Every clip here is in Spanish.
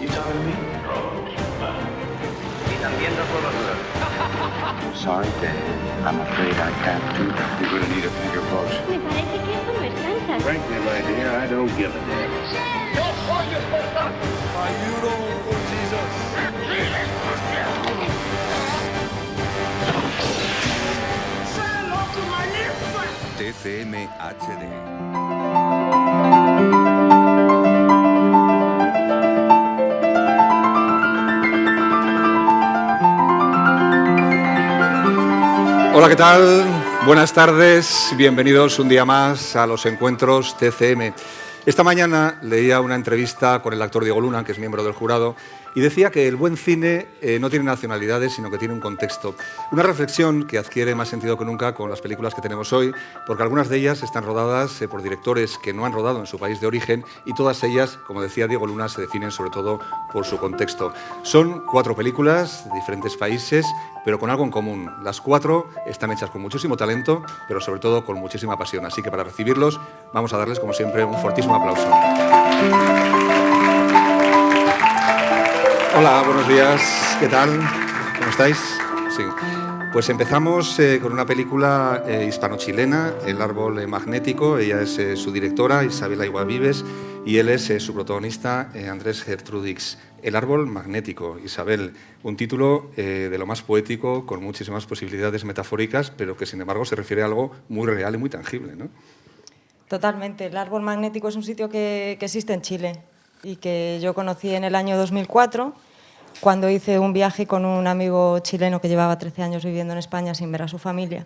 talking to me? Y también no puedo ayudar. Sorry, Dave. I'm afraid I can't do that. You're gonna need a bigger boat. Me parece que esto no es Kansas. Frankly, my dear, I don't give a damn. TCM HD. Hola, ¿qué tal? Buenas tardes, bienvenidos un día más a los encuentros TCM. Esta mañana leía una entrevista con el actor Diego Luna, que es miembro del jurado, y decía que el buen cine no tiene nacionalidades, sino que tiene un contexto. Una reflexión que adquiere más sentido que nunca con las películas que tenemos hoy, porque algunas de ellas están rodadas por directores que no han rodado en su país de origen y todas ellas, como decía Diego Luna, se definen sobre todo por su contexto. Son 4 películas de diferentes países, pero con algo en común. Las 4 están hechas con muchísimo talento, pero sobre todo con muchísima pasión. Así que para recibirlos vamos a darles, como siempre, un fortísimo aplauso. Hola, buenos días. ¿Qué tal? ¿Cómo estáis? Sí. Pues empezamos con una película hispano-chilena, El árbol magnético. Ella es su directora, Isabel Aigua Vives, y él es su protagonista, Andrés Gertrudix. El árbol magnético, Isabel, un título de lo más poético, con muchísimas posibilidades metafóricas, pero que sin embargo se refiere a algo muy real y muy tangible, ¿no? Totalmente. El árbol magnético es un sitio que existe en Chile y que yo conocí en el año 2004, cuando hice un viaje con un amigo chileno que llevaba 13 años viviendo en España sin ver a su familia.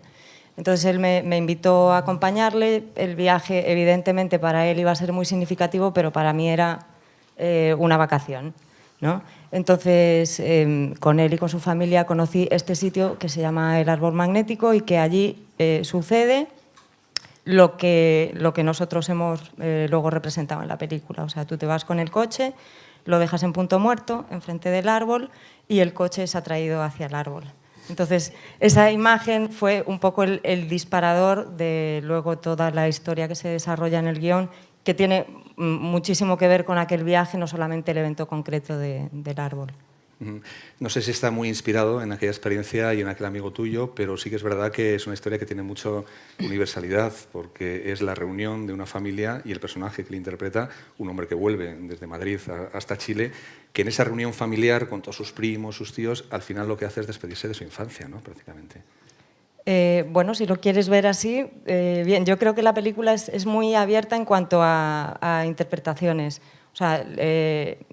Entonces él me invitó a acompañarle. El viaje, evidentemente, para él iba a ser muy significativo, pero para mí era una vacación, ¿no? Entonces, con él y con su familia conocí este sitio que se llama el árbol magnético y que allí sucede lo que nosotros hemos luego representado en la película. O sea, tú te vas con el coche, lo dejas en punto muerto, enfrente del árbol, y el coche es atraído hacia el árbol. Entonces, esa imagen fue un poco el disparador de luego toda la historia que se desarrolla en el guión, que tiene muchísimo que ver con aquel viaje, no solamente el evento concreto del árbol. No sé si está muy inspirado en aquella experiencia y en aquel amigo tuyo, pero sí que es verdad que es una historia que tiene mucha universalidad, porque es la reunión de una familia y el personaje que le interpreta, un hombre que vuelve desde Madrid hasta Chile, que en esa reunión familiar con todos sus primos, sus tíos, al final lo que hace es despedirse de su infancia, ¿no? Prácticamente. Bueno, si lo quieres ver así, bien, yo creo que la película es muy abierta en cuanto a interpretaciones. O sea,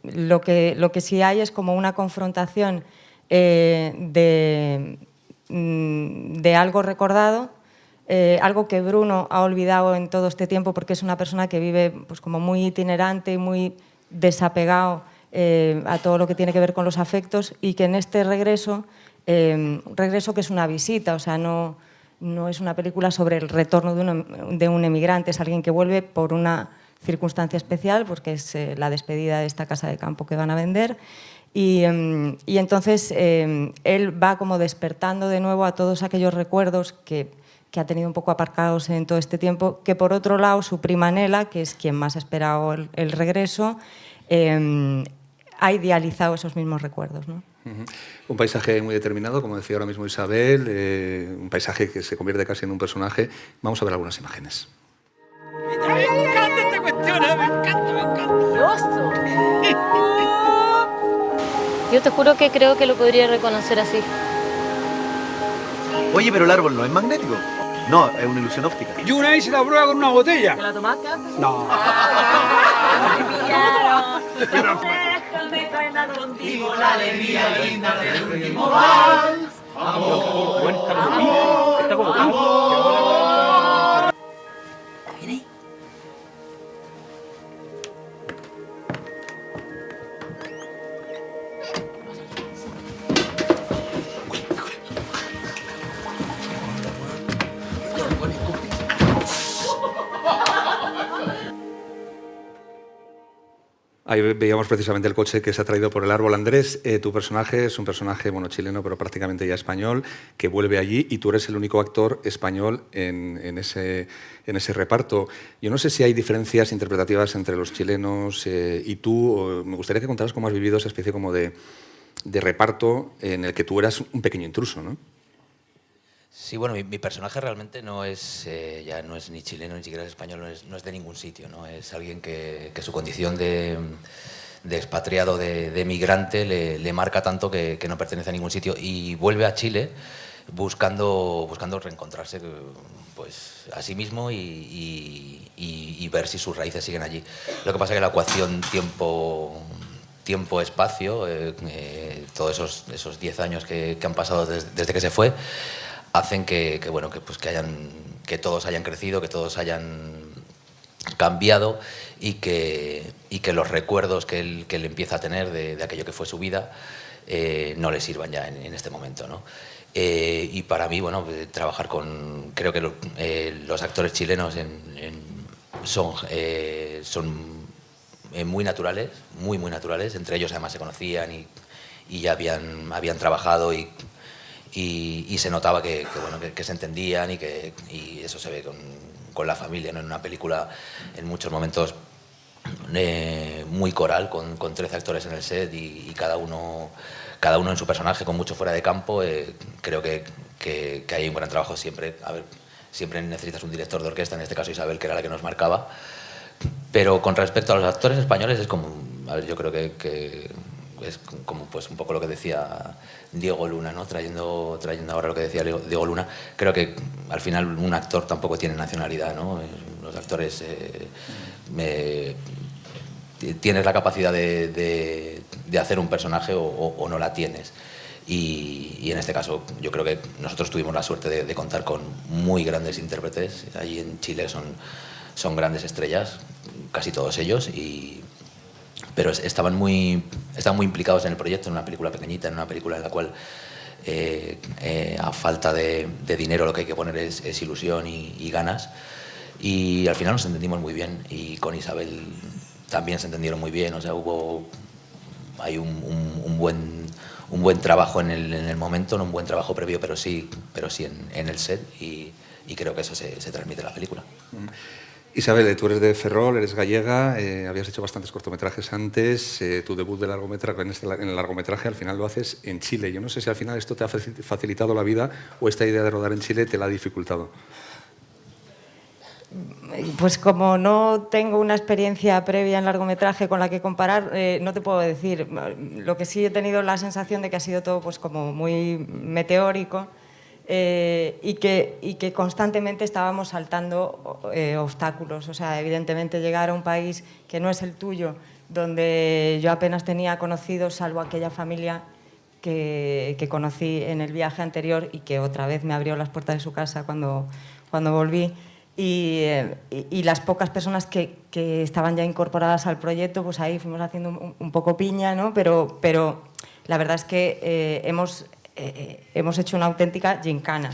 lo que sí hay es como una confrontación de algo recordado, algo que Bruno ha olvidado en todo este tiempo, porque es una persona que vive pues, como muy itinerante y muy desapegado a todo lo que tiene que ver con los afectos, y que en este regreso que es una visita, o sea, no es una película sobre el retorno de un emigrante, es alguien que vuelve por una circunstancia especial, porque es la despedida de esta casa de campo que van a vender, y entonces él va como despertando de nuevo a todos aquellos recuerdos que ha tenido un poco aparcados en todo este tiempo, que por otro lado su prima Nela, que es quien más ha esperado el regreso, ha idealizado esos mismos recuerdos, ¿no? Un paisaje muy determinado, como decía ahora mismo Isabel, un paisaje que se convierte casi en un personaje. Vamos a ver algunas imágenes. Me encanta esta cuestión, me encanta. Yo te juro que creo que lo podría reconocer así. Oye, pero el árbol no es magnético. No, es una ilusión óptica. Yo una vez hice la prueba con una botella. ¿Te la tomaste antes? No. Déjame bailar contigo la alegría linda del último vals. Amor, está como Ahí veíamos precisamente el coche que se ha traído por el árbol. Andrés, tu personaje es un personaje, bueno, chileno, pero prácticamente ya español, que vuelve allí y tú eres el único actor español en ese reparto. Yo no sé si hay diferencias interpretativas entre los chilenos y tú. Me gustaría que contaras cómo has vivido esa especie como de reparto en el que tú eras un pequeño intruso, ¿no? Sí, bueno, mi personaje realmente no es, ya no es ni chileno ni siquiera es español, no es de ningún sitio, ¿no? Es alguien que su condición de expatriado, de migrante, le marca tanto que no pertenece a ningún sitio y vuelve a Chile buscando reencontrarse pues, a sí mismo y ver si sus raíces siguen allí. Lo que pasa es que la ecuación tiempo-espacio, todos esos 10 años que han pasado desde que se fue, hacen que todos hayan crecido, que todos hayan cambiado y que los recuerdos que él empieza a tener de aquello que fue su vida no le sirvan ya en este momento, ¿no? Y para mí, bueno, trabajar creo que los actores chilenos son muy naturales, muy naturales. Entre ellos además se conocían y ya habían trabajado y se notaba que se entendían y eso se ve con la familia, ¿no? En una película en muchos momentos muy coral, con 13 actores en el set y cada uno en su personaje, con mucho fuera de campo. Creo que hay un gran trabajo siempre. A ver, siempre necesitas un director de orquesta, en este caso Isabel, que era la que nos marcaba. Pero con respecto a los actores españoles es como, a ver, yo creo que es como pues un poco lo que decía Diego Luna, ¿no? Trayendo ahora lo que decía Diego Luna. Creo que al final un actor tampoco tiene nacionalidad, ¿no? Los actores tienes la capacidad de hacer un personaje o no la tienes. Y en este caso yo creo que nosotros tuvimos la suerte de contar con muy grandes intérpretes. Allí en Chile son grandes estrellas, casi todos ellos, pero estaban muy implicados en el proyecto, en una película pequeñita, en una película en la cual a falta de dinero lo que hay que poner es ilusión y ganas. Y al final nos entendimos muy bien y con Isabel también se entendieron muy bien. O sea, hay un buen trabajo en el momento, no un buen trabajo previo, pero sí en el set y creo que eso se transmite en la película. Isabel, tú eres de Ferrol, eres gallega, habías hecho bastantes cortometrajes antes, tu debut de largometraje, en el largometraje al final lo haces en Chile. Yo no sé si al final esto te ha facilitado la vida o esta idea de rodar en Chile te la ha dificultado. Pues como no tengo una experiencia previa en largometraje con la que comparar, no te puedo decir. Lo que sí he tenido la sensación de que ha sido todo pues como muy meteórico. Y que constantemente estábamos saltando obstáculos. O sea, evidentemente llegar a un país que no es el tuyo, donde yo apenas tenía conocidos, salvo aquella familia que conocí en el viaje anterior y que otra vez me abrió las puertas de su casa cuando volví. Y las pocas personas que estaban ya incorporadas al proyecto, pues ahí fuimos haciendo un poco piña, ¿no? Pero la verdad es que hemos hecho una auténtica gincana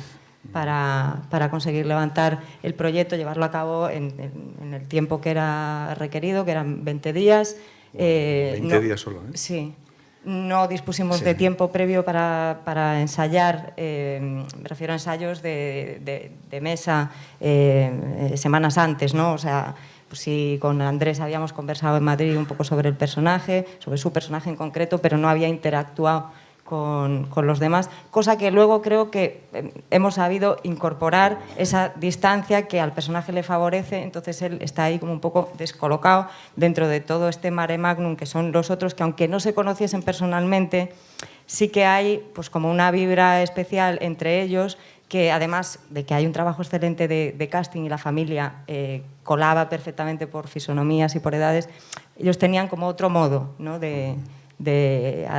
para conseguir levantar el proyecto, llevarlo a cabo en el tiempo que era requerido, que eran 20 días. 20 días solo, ¿eh? Sí. No dispusimos de tiempo previo para ensayar, me refiero a ensayos de mesa semanas antes, ¿no? O sea, pues sí, con Andrés habíamos conversado en Madrid un poco sobre el personaje, sobre su personaje en concreto, pero no había interactuado con los demás, cosa que luego creo que hemos sabido incorporar esa distancia que al personaje le favorece. Entonces él está ahí como un poco descolocado dentro de todo este mare magnum que son los otros, que aunque no se conociesen personalmente, sí que hay pues como una vibra especial entre ellos, que además de que hay un trabajo excelente de casting y la familia colaba perfectamente por fisonomías y por edades, ellos tenían como otro modo, ¿no? de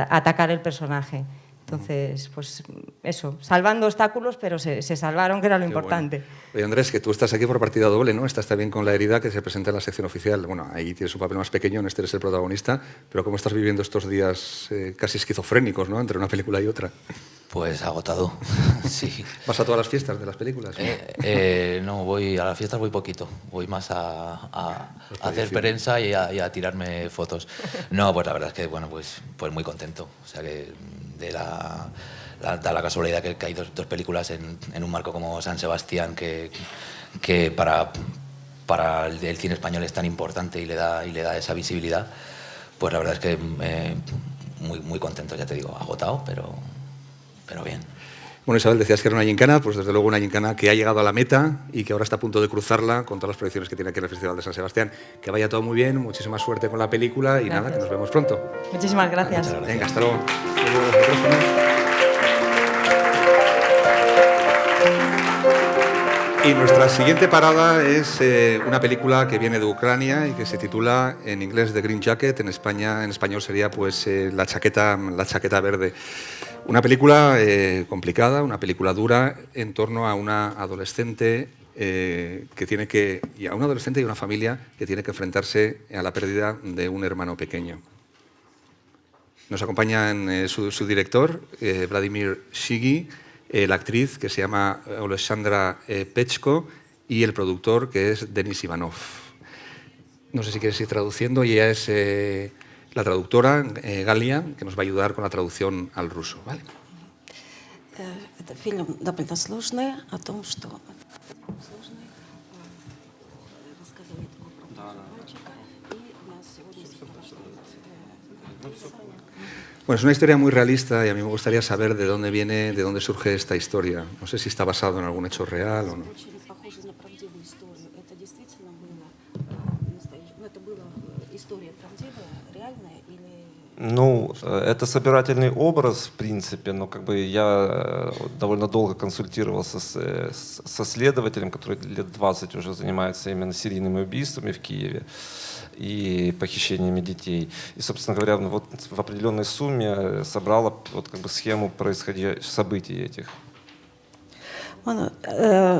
atacar el personaje. Entonces, pues eso, salvando obstáculos, pero se salvaron, que era lo importante. Bueno. Oye, Andrés, que tú estás aquí por partida doble, ¿no? Estás también con La herida, que se presenta en la sección oficial. Bueno, ahí tienes un papel más pequeño, en este eres el protagonista, pero ¿cómo estás viviendo estos días casi esquizofrénicos, ¿no? Entre una película y otra. Pues agotado, sí. ¿Vas a todas las fiestas de las películas? No, voy a las fiestas voy poquito. Voy más a hacer prensa y a tirarme fotos. No, pues la verdad es que, bueno, pues muy contento. O sea que da la casualidad que hay dos películas en un marco como San Sebastián que para el cine español es tan importante y le da esa visibilidad. Pues la verdad es que muy contento, ya te digo, agotado, pero bien. Bueno, Isabel, decías que era una gincana, pues desde luego una gincana que ha llegado a la meta y que ahora está a punto de cruzarla con todas las proyecciones que tiene aquí en el Festival de San Sebastián. Que vaya todo muy bien, muchísima suerte con la película y Gracias. nada, que nos vemos pronto. Muchísimas gracias. Muchas gracias. Venga, hasta luego. Los micrófonos. Y nuestra siguiente parada es una película que viene de Ucrania y que se titula en inglés The Green Jacket, en español sería pues la chaqueta verde. Una película complicada, una película dura en torno a una adolescente y a un adolescente y una familia que tiene que enfrentarse a la pérdida de un hermano pequeño. Nos acompaña su director, Vladimir Shigi, la actriz, que se llama Oleshandra Pechko, y el productor, que es Denis Ivanov. No sé si quieres ir traduciendo, y ella es la traductora, Galia, que nos va a ayudar con la traducción al ruso. ¿Vale? Это фильм довольно сложный, о том, что рассказывает про мальчика, и у нас сегодня Bueno, es una historia muy realista y a mí me gustaría saber de dónde surge esta historia. No sé si está basado en algún hecho real o no. очень похоже на правдивую историю. Это действительно было настоящее. Ну, это была история правдивая, реальная или... Ну, это собирательный образ, в принципе, но как бы я довольно долго консультировался со следователем, который лет 20 уже занимается именно серийными убийствами в Киеве и похищениями детей. И, собственно говоря, вот в определенной сумме собрала вот как бы схему происходящих событий этих. Bueno,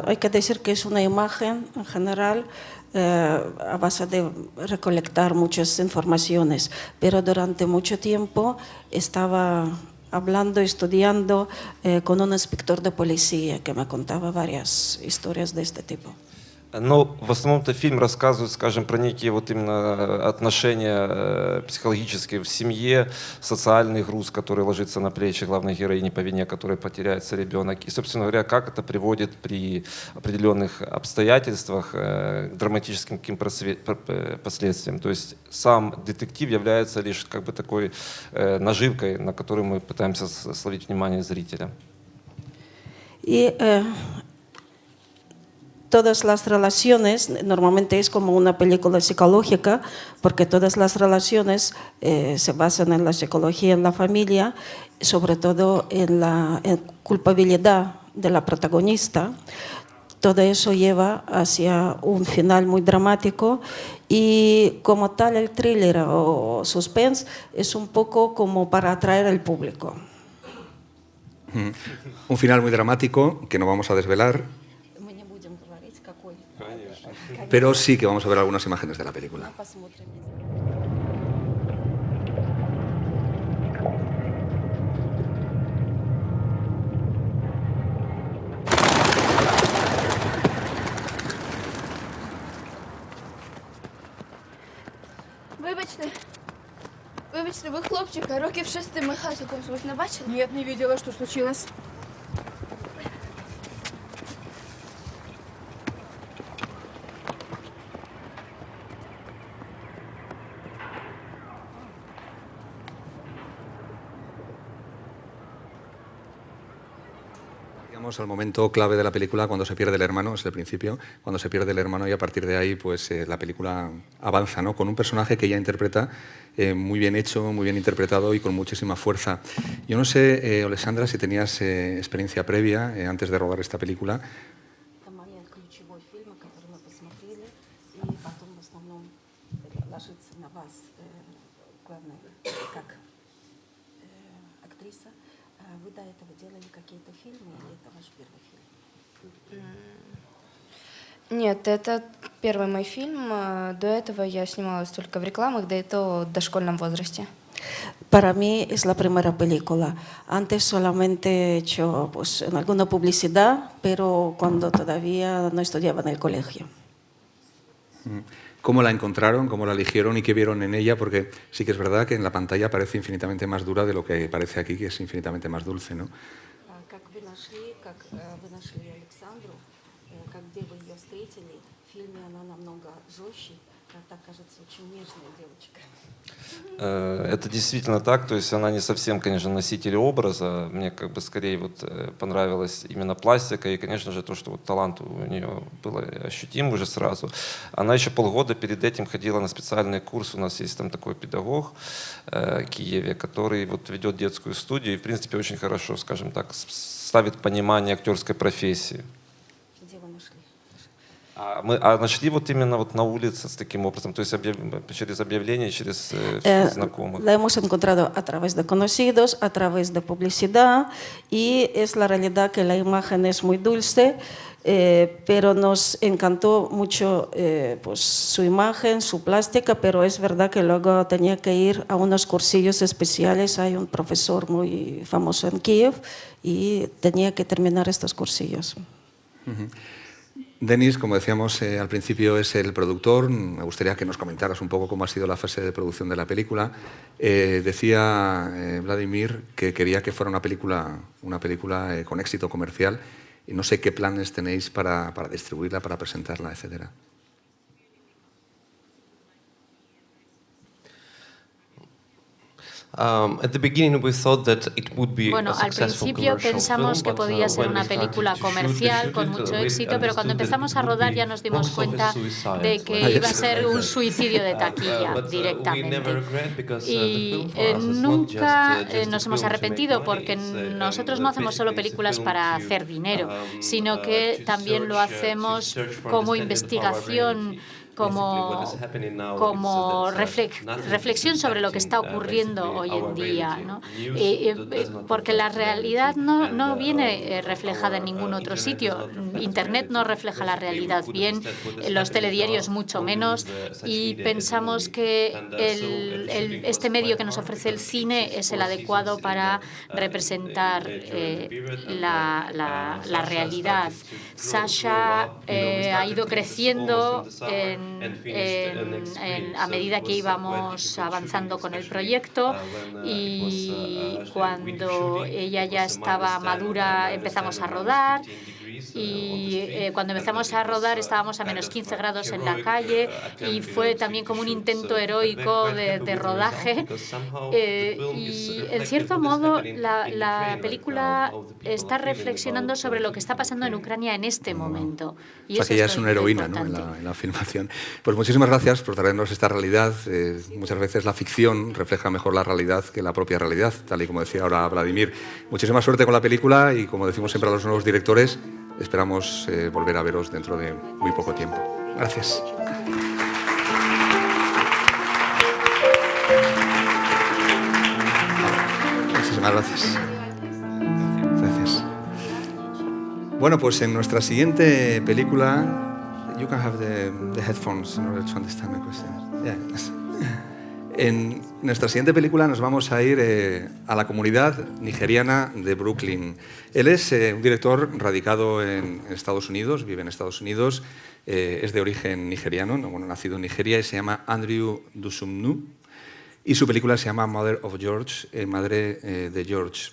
hay que decir que es una imagen en general a base de recolectar muchas informaciones, pero durante mucho tiempo estaba hablando, estudiando con un inspector de policía que me contaba varias historias de este tipo. Но в основном-то фильм рассказывает, скажем, про некие вот именно отношения психологические в семье, социальный груз, который ложится на плечи главной героини, по вине которой потеряется ребенок. И, собственно говоря, как это приводит при определенных обстоятельствах к драматическим каким последствиям. То есть сам детектив является лишь как бы такой наживкой, на которую мы пытаемся словить внимание зрителя. Y todas las relaciones, normalmente es como una película psicológica, porque todas las relaciones se basan en la psicología, en la familia, sobre todo en la culpabilidad de la protagonista. Todo eso lleva hacia un final muy dramático y como tal el thriller o suspense es un poco como para atraer al público. Un final muy dramático que no vamos a desvelar, pero sí que vamos a ver algunas imágenes de la película. Вибачте, ви хлопчика років 6 мехасиком звуть не бачили? Нет, не видела, что случилось. Al momento clave de la película, cuando se pierde el hermano, es el principio, cuando se pierde el hermano, y a partir de ahí pues la película avanza, ¿no? Con un personaje que ella interpreta muy bien hecho, muy bien interpretado y con muchísima fuerza. Yo no sé, Oleshandra, si tenías experiencia previa antes de rodar esta película. ¿Вы до этого делали какие-то фильмы или это ваш первый фильм? Нет, это первый мой фильм. До этого я снималась только в рекламах, да и то в дошкольном возрасте. Para mí es la primera película. Antes solamente he hecho pues, en alguna publicidad, pero cuando todavía no estudiaba en el colegio. ¿Cómo la encontraron, cómo la eligieron y qué vieron en ella? Porque sí que es verdad que en la pantalla parece infinitamente más dura de lo que parece aquí, que es infinitamente más dulce, ¿no? Как вы нашли Александру, где вы ее встретили, в фильме она намного жестче, так кажется, очень нежная девочка. Это действительно так, то есть она не совсем, конечно, носитель образа. Мне как бы скорее вот понравилась именно пластика и, конечно же, то, что вот талант у нее был ощутим уже сразу. Она еще полгода перед этим ходила на специальный курс. У нас есть там такой педагог в Киеве, который вот ведет детскую студию и, в принципе, очень хорошо, скажем так, ставит понимание актерской профессии. Где вы нашли? Мы нашли вот именно вот на улице с таким образом, то есть через объявления, через знакомых. La hemos encontrado a través de conocidos, a través de publicidad y es la realidad que la imagen es muy dulce, pero nos encantó mucho pues, su imagen, su plástica, pero es verdad que luego tenía que ir a unos cursillos especiales. Hay un profesor muy famoso en Kiev y tenía que terminar estos cursillos. Denis, como decíamos al principio, es el productor. Me gustaría que nos comentaras un poco cómo ha sido la fase de producción de la película. Decía Vladimir que quería que fuera una película con éxito comercial y no sé qué planes tenéis para distribuirla, para presentarla, etcétera. Bueno, al principio pensamos que podía ser una película comercial con mucho éxito, pero cuando empezamos a rodar ya nos dimos cuenta de que iba a ser un suicidio de taquilla directamente. Y nunca nos hemos arrepentido porque nosotros no hacemos solo películas para hacer dinero, sino que también lo hacemos como investigación, como reflexión sobre lo que está ocurriendo hoy en día, ¿no? Porque la realidad no viene reflejada en ningún otro sitio. Internet no refleja la realidad bien, los telediarios mucho menos, y pensamos que este medio que nos ofrece el cine es el adecuado para representar la realidad. Sasha ha ido creciendo a medida que íbamos avanzando con el proyecto, y cuando ella ya estaba madura empezamos a rodar. Y cuando empezamos a rodar estábamos a menos 15 grados en la calle y fue también como un intento heroico de rodaje. Y en cierto modo la película está reflexionando sobre lo que está pasando en Ucrania en este momento. Y o sea, que ella es una heroína, ¿no?, en la filmación. Pues muchísimas gracias por traernos esta realidad. Muchas veces la ficción refleja mejor la realidad que la propia realidad, tal y como decía ahora Vladimir. Muchísima suerte con la película y, como decimos siempre a los nuevos directores, esperamos volver a veros dentro de muy poco tiempo. Gracias. Muchísimas gracias. Gracias. Bueno, pues en nuestra siguiente película, you can have the headphones in order to understand my question. Yeah. En nuestra siguiente película nos vamos a ir a la comunidad nigeriana de Brooklyn. Él es un director radicado en Estados Unidos, vive en Estados Unidos, es de origen nigeriano, bueno, nacido en Nigeria, y se llama Andrew Dusumnu, y su película se llama Mother of George, Madre de George.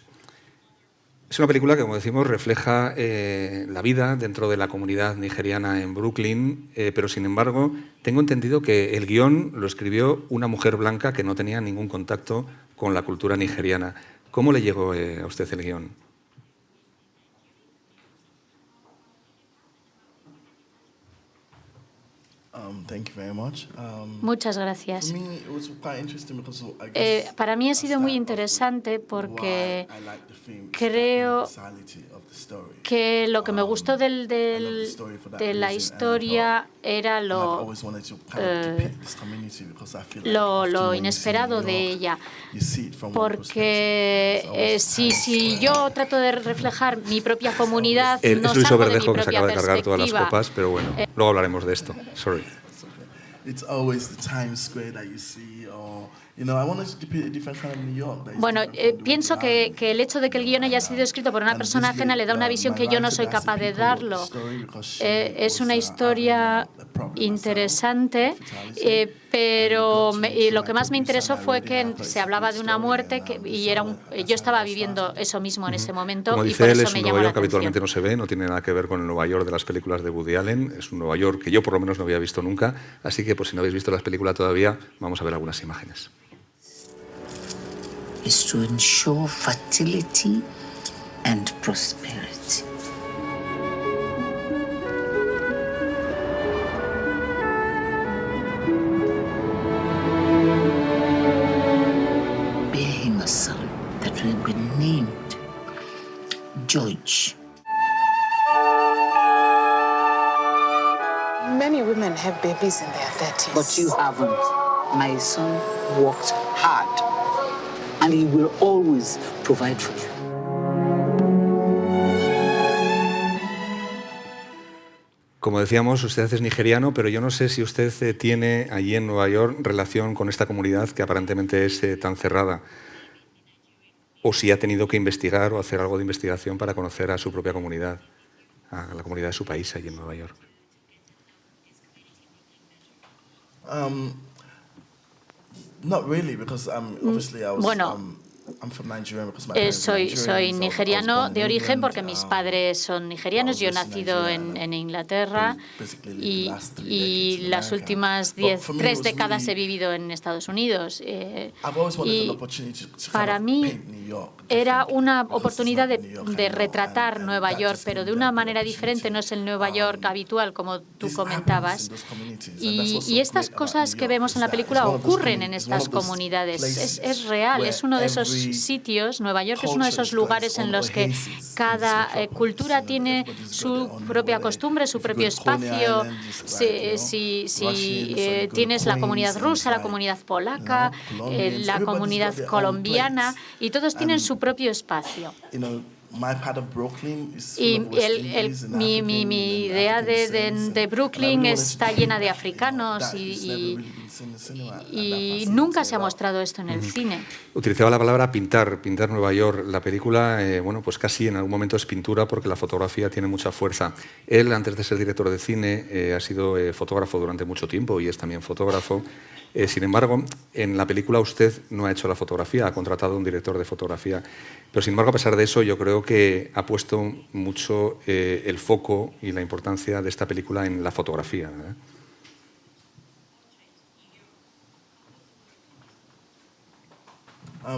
Es una película que, como decimos, refleja la vida dentro de la comunidad nigeriana en Brooklyn, pero sin embargo tengo entendido que el guión lo escribió una mujer blanca que no tenía ningún contacto con la cultura nigeriana. ¿Cómo le llegó a usted el guión? Muchas gracias. Para mí ha sido muy interesante porque creo que lo que me gustó de la historia era lo inesperado de ella. Porque si yo trato de reflejar mi propia comunidad, no Luis salgo de mi Oberdejo, que se propia acaba de cargar todas las perspectiva. copas, pero bueno, luego hablaremos de esto. Sorry. Bueno, pienso que el hecho de que el guión haya sido escrito por una persona ajena le da una visión que yo no soy capaz de darlo. Es una historia interesante, pero lo que más me interesó fue que se hablaba de una muerte y yo estaba viviendo eso mismo en ese momento. Como y dice por él, eso es me un llamó Nueva la York que atención. habitualmente no se ve, no tiene nada que ver con el Nueva York de las películas de Woody Allen. Es un Nueva York que yo por lo menos no había visto nunca. Así que, pues si no habéis visto las películas todavía, vamos a ver algunas imágenes. Is to ensure fertility and prosperity. Bear him a son that will be named George. Many women have babies in their 30s. But you haven't. My son worked hard, and he will always provide for you. Como decíamos, usted es nigeriano, pero yo no sé si usted tiene allí en Nueva York relación con esta comunidad que aparentemente es tan cerrada, o si ha tenido que investigar o hacer algo de investigación para conocer a su propia comunidad, a la comunidad de su país allí en Nueva York. Not really, because obviously I was. Bueno, I'm from Nigeria because my parents are soy Nigerian, so I was nigeriano born de in origen England, porque mis padres son nigerianos. Yo he nacido en Inglaterra y las últimas 3 décadas he vivido en Estados Unidos. Y para mí era una oportunidad de retratar Nueva York, pero de una manera diferente. No es el Nueva York habitual, como tú comentabas. Y estas cosas que vemos en la película ocurren en estas comunidades. Es real, es uno de esos sitios. Nueva York es uno de esos lugares en los que cada cultura tiene su propia costumbre, su propio espacio. Si tienes la comunidad rusa, la comunidad polaca, la comunidad colombiana, y todos tienen su propio espacio. Y mi idea de Brooklyn está llena de africanos y nunca se ha mostrado esto en el cine. Utilizaba la palabra pintar Nueva York. La película, bueno, pues casi en algún momento es pintura porque la fotografía tiene mucha fuerza. Él, antes de ser director de cine, ha sido fotógrafo durante mucho tiempo y es también fotógrafo. Sin embargo, en la película usted no ha hecho la fotografía, ha contratado a un director de fotografía. Pero, sin embargo, a pesar de eso, yo creo que ha puesto mucho el foco y la importancia de esta película en la fotografía, ¿verdad?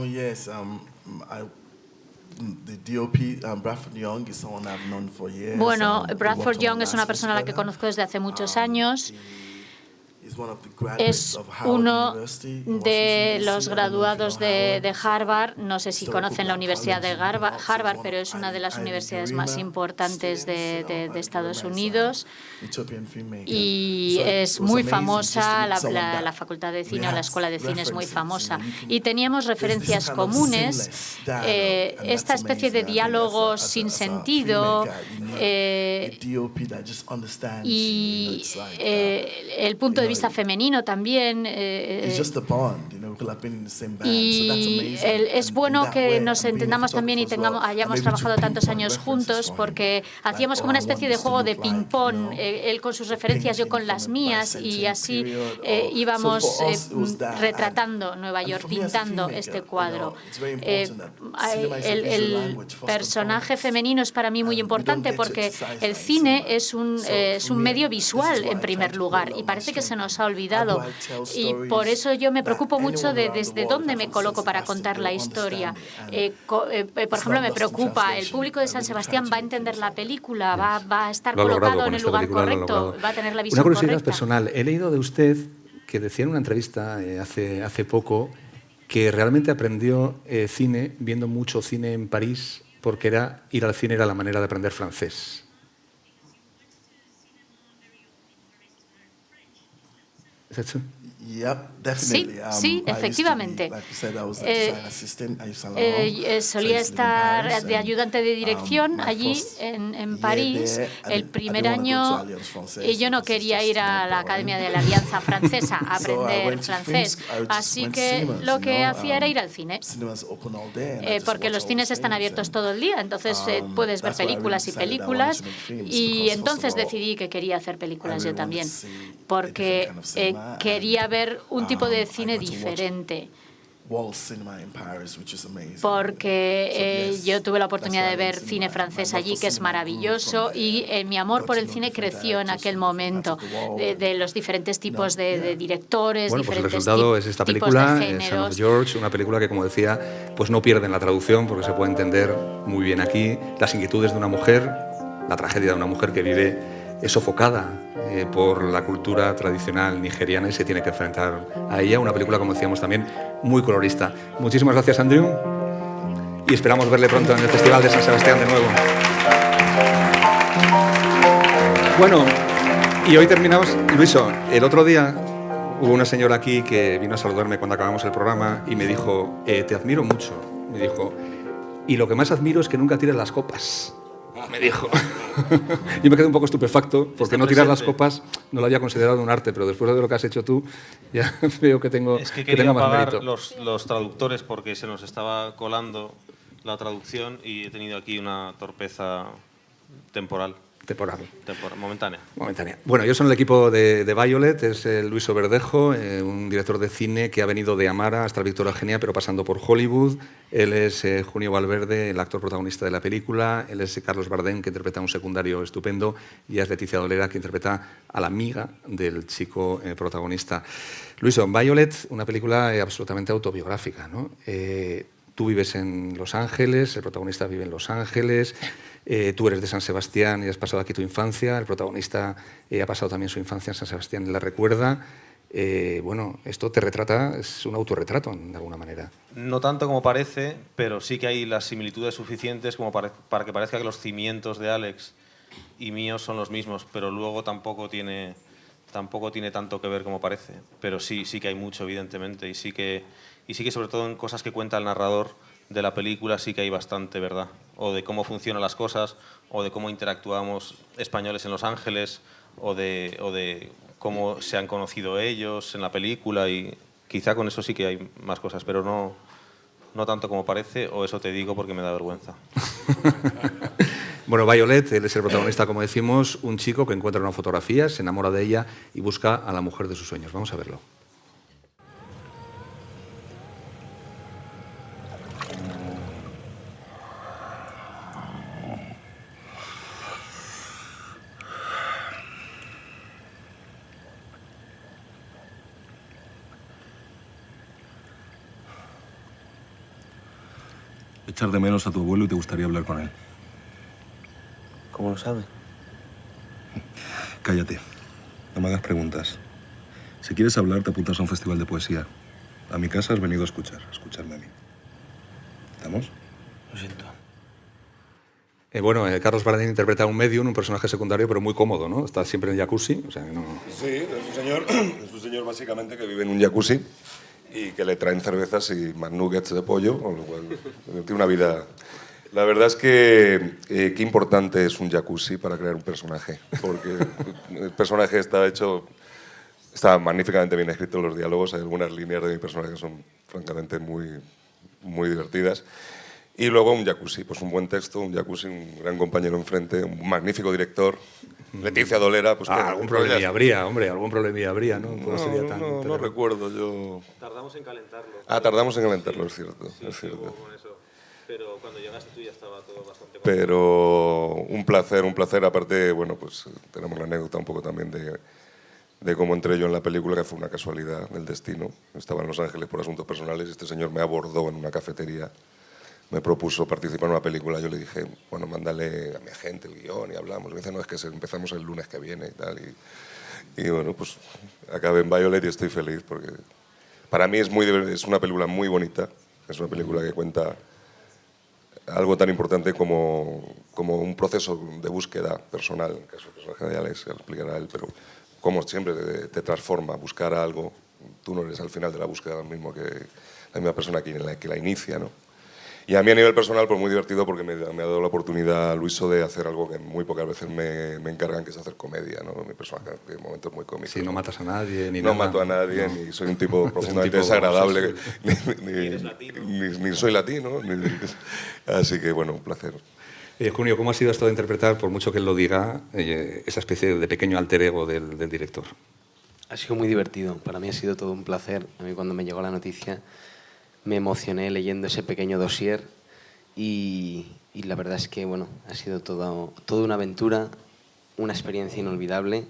Yes, the DOP, Bradford Young, is someone I've known for years. Bueno, Bradford Young es una persona a la que conozco desde hace muchos años. Es uno de los graduados de Harvard. No sé si conocen la Universidad de Harvard, pero es una de las universidades más importantes de Estados Unidos. Y es muy famosa, la Facultad de Cine o la Escuela de Cine es muy famosa. Y teníamos referencias comunes, esta especie de diálogo sin sentido y el punto de vista femenino también. Y es bueno que nos entendamos también y hayamos trabajado tantos años juntos, porque hacíamos como una especie de juego de ping-pong, él con sus referencias, yo con las mías, y así íbamos retratando Nueva York, pintando este cuadro. El personaje femenino es para mí muy importante porque el cine es un medio visual en primer lugar y parece que se nos ha olvidado, y por eso yo me preocupo mucho eso de desde dónde me coloco para contar la historia. Por ejemplo, me preocupa, ¿el público de San Sebastián va a entender la película? ¿Va a estar colocado en el lugar correcto? ¿Va a tener la visión correcta? Una curiosidad correcta? personal. He leído de usted que decía en una entrevista hace poco que realmente aprendió cine viendo mucho cine en París porque ir al cine era la manera de aprender francés. ¿Es eso? Sí, efectivamente. Solía estar de ayudante de dirección allí en París el primer año y yo no quería ir a la Academia de la Alianza Francesa a aprender francés, así que lo que hacía era ir al cine, porque los cines están abiertos todo el día, entonces puedes ver películas y películas, y entonces decidí que quería hacer películas yo también, porque quería ver un tipo de cine diferente. Porque yo tuve la oportunidad de ver cine francés allí, que es maravilloso, y mi amor por el cine creció en aquel momento, de los diferentes tipos de directores, bueno, pues el diferentes resultado es esta película, tipos de géneros. Son of George, una película que, como decía, pues no pierde en la traducción, porque se puede entender muy bien aquí las inquietudes de una mujer, la tragedia de una mujer que vive sofocada por la cultura tradicional nigeriana y se tiene que enfrentar a ella. Una película, como decíamos, también muy colorista. Muchísimas gracias, Andrew, y esperamos verle pronto en el Festival de San Sebastián de nuevo. Bueno, y hoy terminamos. Luiso, el otro día hubo una señora aquí que vino a saludarme cuando acabamos el programa y me dijo, te admiro mucho. Me dijo, y lo que más admiro es que nunca tires las copas. Me dijo. Yo me quedé un poco estupefacto porque no tirar las copas no lo había considerado un arte, pero después de lo que has hecho tú ya veo que tengo, es que tengo quería más pagar mérito. los traductores porque se nos estaba colando la traducción y he tenido aquí una torpeza temporal. Momentánea. Bueno, yo soy el equipo de Violet, es Luiso Verdejo, un director de cine que ha venido de Amara hasta el Víctor Eugenia, pero pasando por Hollywood. Él es Junio Valverde, el actor protagonista de la película. Él es Carlos Bardem, que interpreta a un secundario estupendo. Y es Leticia Dolera, que interpreta a la amiga del chico protagonista. Luiso, Violet, una película absolutamente autobiográfica, ¿no? Tú vives en Los Ángeles, el protagonista vive en Los Ángeles, tú eres de San Sebastián y has pasado aquí tu infancia, el protagonista ha pasado también su infancia en San Sebastián y la recuerda. Bueno, esto te retrata, es un autorretrato de alguna manera. No tanto como parece, pero sí que hay las similitudes suficientes como para que parezca que los cimientos de Alex y míos son los mismos, pero luego tampoco tiene tanto que ver como parece. Pero sí que hay mucho, evidentemente, y sí que sobre todo en cosas que cuenta el narrador de la película sí que hay bastante verdad, o de cómo funcionan las cosas, o de cómo interactuamos españoles en Los Ángeles, o de cómo se han conocido ellos en la película, y quizá con eso sí que hay más cosas, pero no tanto como parece, o eso te digo porque me da vergüenza. Bueno, Violet, él es el protagonista, como decimos, un chico que encuentra una fotografía, se enamora de ella y busca a la mujer de sus sueños. Vamos a verlo. Echar de menos a tu abuelo y te gustaría hablar con él. ¿Cómo lo sabe? Cállate. No me hagas preguntas. Si quieres hablar, te apuntas a un festival de poesía. A mi casa has venido a escucharme a mí. ¿Estamos? Lo siento. Bueno, Carlos Bardem interpreta a un medium, un personaje secundario, pero muy cómodo, ¿no? Está siempre en el jacuzzi, o sea que no... Sí, es un señor básicamente que vive en un jacuzzi y que le traen cervezas y más nuggets de pollo, con lo cual tiene una vida... La verdad es que qué importante es un jacuzzi para crear un personaje, porque el personaje está magníficamente bien escrito en los diálogos, hay algunas líneas de mi personaje que son francamente muy divertidas. Y luego un jacuzzi, pues un buen texto, un jacuzzi, un gran compañero enfrente, un magnífico director, Leticia Dolera. Pues algún problemilla habría, hombre, algún problemilla habría, ¿no? No recuerdo yo... Tardamos en calentarlo. Tardamos en calentarlo, es cierto. Sí, es cierto. Con eso. Pero cuando llegaste tú ya estaba todo bastante... Pero un placer, aparte, bueno, pues tenemos la anécdota un poco también de cómo entré yo en la película, que fue una casualidad del destino. Estaba en Los Ángeles por asuntos personales y este señor me abordó en una cafetería, me propuso participar en una película. Yo le dije, bueno, mándale a mi agente el guión y hablamos. Me dice, no, es que empezamos el lunes que viene y tal. Y bueno, pues acabé en Violet y estoy feliz porque para mí es una película muy bonita. Es una película que cuenta algo tan importante como un proceso de búsqueda personal, que es el personaje de Alex, que lo explicará él, pero como siempre te transforma, buscar algo. Tú no eres al final de la búsqueda lo mismo que la misma persona que la inicia, ¿no? Y a mí a nivel personal, pues muy divertido porque me ha dado la oportunidad, Luiso, de hacer algo que muy pocas veces me encargan, que es hacer comedia, ¿no? Mi personaje tiene momentos muy cómicos. Sí, no matas a nadie, ni no nada. mato a nadie, ni soy un tipo profundamente desagradable, ni soy latino. Así que, bueno, un placer. Junio, ¿cómo ha sido esto de interpretar, por mucho que él lo diga, esa especie de pequeño alter ego del director? Ha sido muy divertido. Para mí ha sido todo un placer. A mí cuando me llegó la noticia me emocioné leyendo ese pequeño dossier y la verdad es que bueno, ha sido toda una aventura, una experiencia inolvidable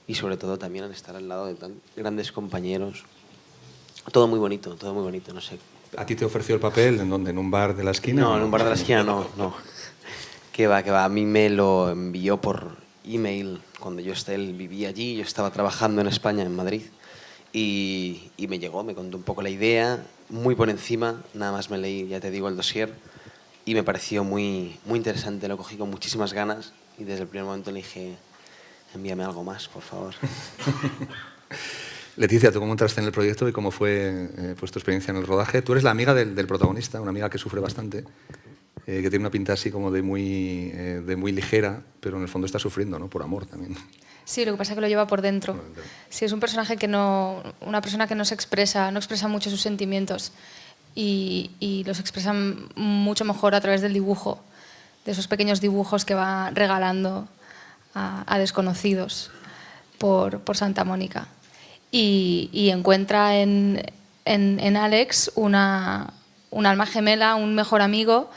y sobre todo también al estar al lado de tan grandes compañeros. Todo muy bonito, no sé. ¿A ti te ofreció el papel en dónde? ¿En un bar de la esquina? No, en un bar de la esquina no. Que va. A mí me lo envió por email cuando él vivía allí, yo estaba trabajando en España, en Madrid. Y me llegó, me contó un poco la idea, muy por encima, nada más me leí, ya te digo, el dossier, y me pareció muy, muy interesante, lo cogí con muchísimas ganas y desde el primer momento le dije, envíame algo más, por favor. Leticia, ¿tú cómo entraste en el proyecto y cómo fue pues, tu experiencia en el rodaje? Tú eres la amiga del protagonista, una amiga que sufre bastante, que tiene una pinta así como de muy ligera, pero en el fondo está sufriendo, ¿no? Por amor también. Sí, lo que pasa es que lo lleva por dentro. Sí, es un personaje una persona que no expresa mucho sus sentimientos y los expresa mucho mejor a través del dibujo, de esos pequeños dibujos que va regalando a desconocidos por Santa Mónica. Y encuentra en Alex un alma gemela, un mejor amigo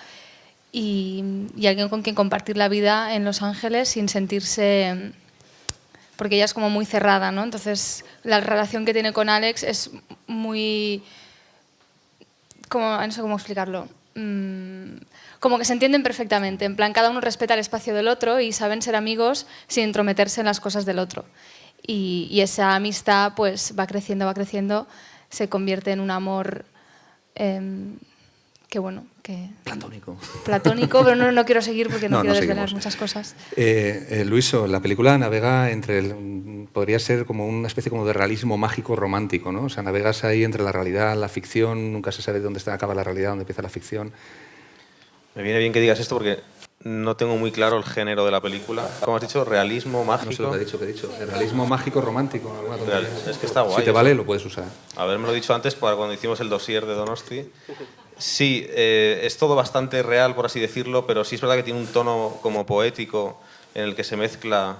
y alguien con quien compartir la vida en Los Ángeles sin sentirse... porque ella es como muy cerrada, ¿no? Entonces, la relación que tiene con Alex es muy... no sé cómo explicarlo. Como que se entienden perfectamente. En plan, cada uno respeta el espacio del otro y saben ser amigos sin entrometerse en las cosas del otro. Y esa amistad pues va creciendo, se convierte en un amor platónico, pero no quiero seguir porque no quiero desvelar muchas cosas. Luiso, la película navega podría ser como una especie como de realismo mágico romántico, ¿no? O sea, navegas ahí entre la realidad, la ficción, nunca se sabe dónde acaba la realidad, dónde empieza la ficción. Me viene bien que digas esto porque no tengo muy claro el género de la película. ¿Cómo has dicho? ¿Realismo mágico? No sé lo que he dicho. Realismo mágico romántico. Es que está guay. Si te vale, lo puedes usar. Haberme lo dicho antes para cuando hicimos el dossier de Donosti. Sí, es todo bastante real, por así decirlo, pero sí es verdad que tiene un tono como poético en el que se mezcla...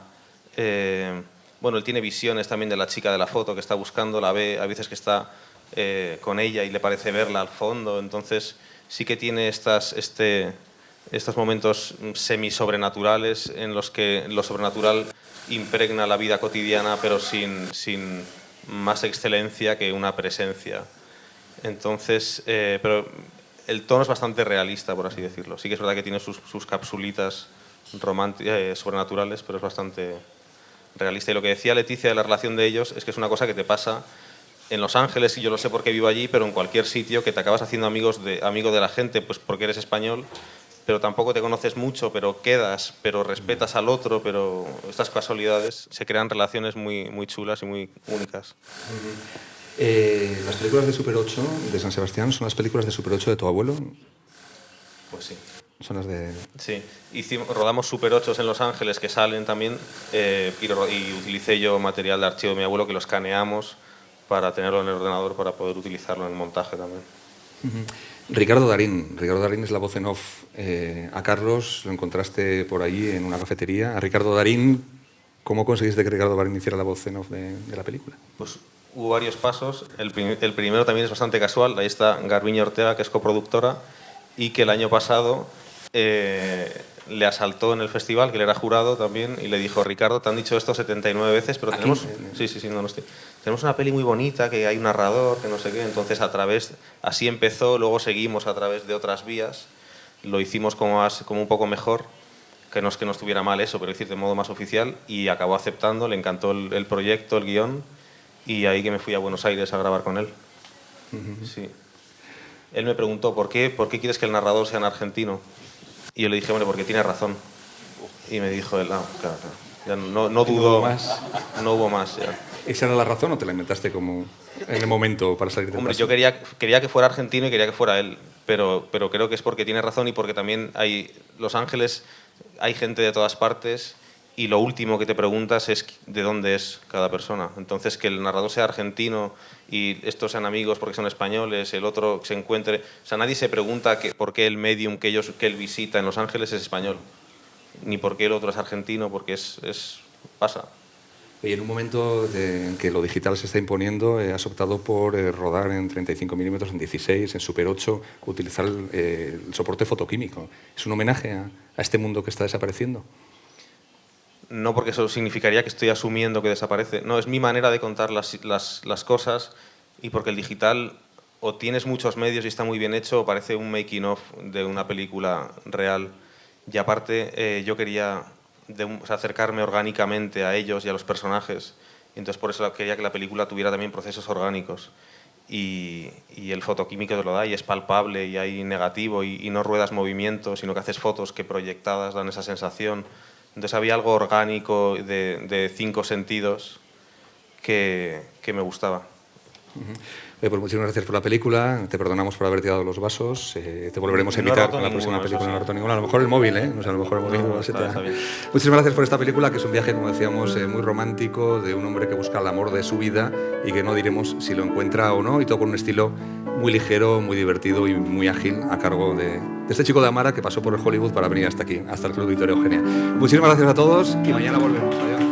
bueno, él tiene visiones también de la chica de la foto que está buscando, la ve, a veces que está con ella y le parece verla al fondo, entonces sí que tiene estos momentos semi-sobrenaturales en los que lo sobrenatural impregna la vida cotidiana, pero sin más excelencia que una presencia. Entonces, pero el tono es bastante realista, por así decirlo. Sí que es verdad que tiene sus capsulitas sobrenaturales, pero es bastante realista. Y lo que decía Leticia de la relación de ellos es que es una cosa que te pasa en Los Ángeles, y yo lo sé porque vivo allí, pero en cualquier sitio, que te acabas haciendo amigo de la gente, pues porque eres español, pero tampoco te conoces mucho, pero quedas, pero respetas al otro, pero estas casualidades se crean relaciones muy, muy chulas y muy únicas. Las películas de Super 8 de San Sebastián son las películas de Super 8 de tu abuelo. Pues sí. Son las de... Sí, rodamos Super 8 en Los Ángeles que salen también y utilicé yo material de archivo de mi abuelo que lo escaneamos para tenerlo en el ordenador para poder utilizarlo en el montaje también. Ricardo Darín es la voz en off. A Carlos lo encontraste por ahí en una cafetería. A Ricardo Darín, ¿cómo conseguiste que Ricardo Darín hiciera la voz en off de la película? Pues hubo varios pasos. El primero también es bastante casual. Ahí está Garbiñe Ortega, que es coproductora, y que el año pasado le asaltó en el festival, que él era jurado también, y le dijo: Ricardo, te han dicho esto 79 veces, pero tenemos... Tenemos una peli muy bonita, que hay un narrador, que no sé qué. Entonces, así empezó, luego seguimos a través de otras vías, lo hicimos como un poco mejor, que no es que no estuviera mal eso, pero decir, de modo más oficial, y acabó aceptando, le encantó el proyecto, el guión, y ahí que me fui a Buenos Aires a grabar con él. Sí. Él me preguntó: ¿por qué quieres que el narrador sea en argentino? Y yo le dije: hombre, porque tiene razón. Y me dijo él: claro. Ya no dudó más. No hubo más. Ya. ¿Esa era la razón o te la inventaste como en el momento para salir del Hombre, paso? yo quería que fuera argentino y quería que fuera él, pero creo que es porque tiene razón y porque también Los Ángeles hay gente de todas partes y lo último que te preguntas es de dónde es cada persona. Entonces, que el narrador sea argentino y estos sean amigos porque son españoles, el otro se encuentre... O sea, nadie se pregunta por qué el medium que él visita en Los Ángeles es español, ni por qué el otro es argentino, porque pasa. Y en un momento en que lo digital se está imponiendo, has optado por rodar en 35 milímetros, en 16, en Super 8, utilizar el soporte fotoquímico. ¿Es un homenaje a este mundo que está desapareciendo? No, porque eso significaría que estoy asumiendo que desaparece. No, es mi manera de contar las cosas, y porque el digital o tienes muchos medios y está muy bien hecho, o parece un making of de una película real. Y aparte, yo quería acercarme orgánicamente a ellos y a los personajes, y entonces por eso quería que la película tuviera también procesos orgánicos. Y el fotoquímico te lo da y es palpable y hay negativo y no ruedas movimientos, sino que haces fotos que proyectadas dan esa sensación. Entonces había algo orgánico de 5 sentidos que me gustaba. Pues muchísimas gracias por la película, te perdonamos por haber tirado los vasos, te volveremos a invitar con la próxima película. No he roto ninguna, a lo mejor el móvil, no sé, a lo mejor el móvil. Muchísimas gracias por esta película, que es un viaje, como decíamos, muy romántico, de un hombre que busca el amor de su vida y que no diremos si lo encuentra o no, y todo con un estilo muy ligero, muy divertido y muy ágil, a cargo de este chico de Amara que pasó por el Hollywood para venir hasta aquí, hasta el Club Victoria Eugenia. Muchísimas gracias a todos y mañana volvemos. Adiós.